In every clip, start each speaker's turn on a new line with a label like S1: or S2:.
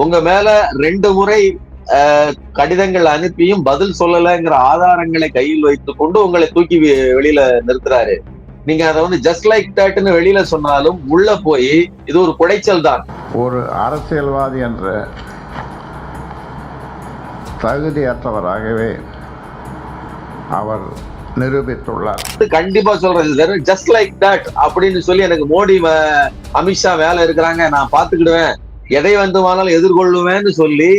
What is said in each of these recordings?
S1: உங்க மேல 2 முறை கடிதங்கள் அனுப்பியும் பதில் சொல்லலைங்கிற ஆதாரங்களை கையில் வைத்துக் கொண்டு உங்களை தூக்கி வெளியில நிறுத்துறாரு. நீங்க அதை வந்து ஜஸ்ட் லைக் தட்னு வெளியில சொன்னாலும் உள்ள போய் இது ஒரு குடைச்சல் தான்.
S2: ஒரு அரசியல்வாதி என்ற தகுதியற்றவராகவே அவர் நிரூபித்துள்ளார்.
S1: கண்டிப்பா சொல்றேன், ஜஸ்ட் லைக் தட் அப்படின்னு சொல்லி எனக்கு மோடி அமித்ஷா வேலை இருக்கிறாங்க, நான் பாத்துக்கிடுவேன், எதை வந்துமானாலும் எதிர்கொள்ளுவேன்னு சொல்லி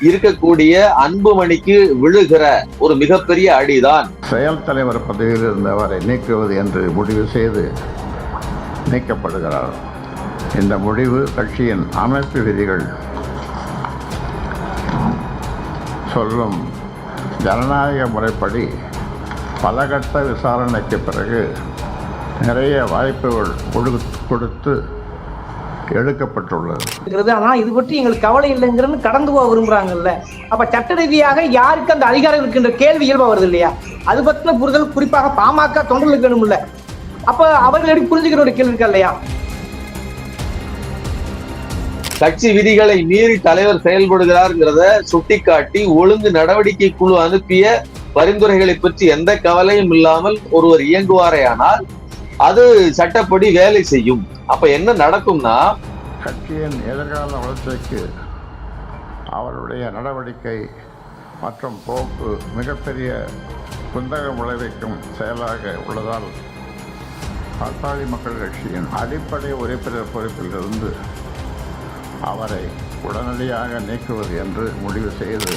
S1: இருக்கக்கூடிய அன்புமணிக்கு விழுகிற ஒரு மிகப்பெரிய அடிதான்.
S2: செயல் தலைவர் பதவியில் இருந்தவரை நீக்குவது என்று முடிவு செய்து நீக்கப்படுகிறார். இந்த முடிவு கட்சியின் அமைப்பு விதிகள் சொல்லும் ஜனநாயக முறைப்படி பல கட்ட விசாரணைக்கு பிறகு நிறைய வாய்ப்புகள் கொடுத்து எடுக்கப்பட்டுள்ளது.
S3: ஆனால் இது பற்றி எங்களுக்கு கவலை இல்லைங்கிறது கடந்து போக விரும்புறாங்கல்ல. அப்ப சட்ட ரீதியாக யாருக்கு அந்த அதிகாரம் இருக்கின்ற கேள்வி இயல்பா வருது இல்லையா? அது பற்றின புரிதல் குறிப்பாக பாமக தொண்டர்களுக்கு வேணும் இல்ல. அப்ப அவர்கள் எப்படி புரிஞ்சுக்கிற கேள்வி இருக்கா இல்லையா?
S1: கட்சி விதிகளை மீறி தலைவர் செயல்படுகிறார்ங்கிறத சுட்டிக்காட்டி ஒழுங்கு நடவடிக்கை குழு அனுப்பிய பரிந்துரைகளை பற்றி எந்த கவலையும் இல்லாமல் ஒருவர் இயங்குவாரேயானால் அது சட்டப்படி வேலை செய்யும். அப்ப என்ன நடக்கும்னா,
S2: கட்சியின் எதிர்கால வளர்ச்சிக்கு அவருடைய நடவடிக்கை மற்றும் போக்கு மிகப்பெரிய குந்தகம் விளைவிக்கும் செயலாக உள்ளதால் பாட்டாளி மக்கள் கட்சியின் அடிப்படை உறுப்பினர் பொறுப்பிலிருந்து அவரை உடனடியாக நீக்குவது என்று முடிவு செய்து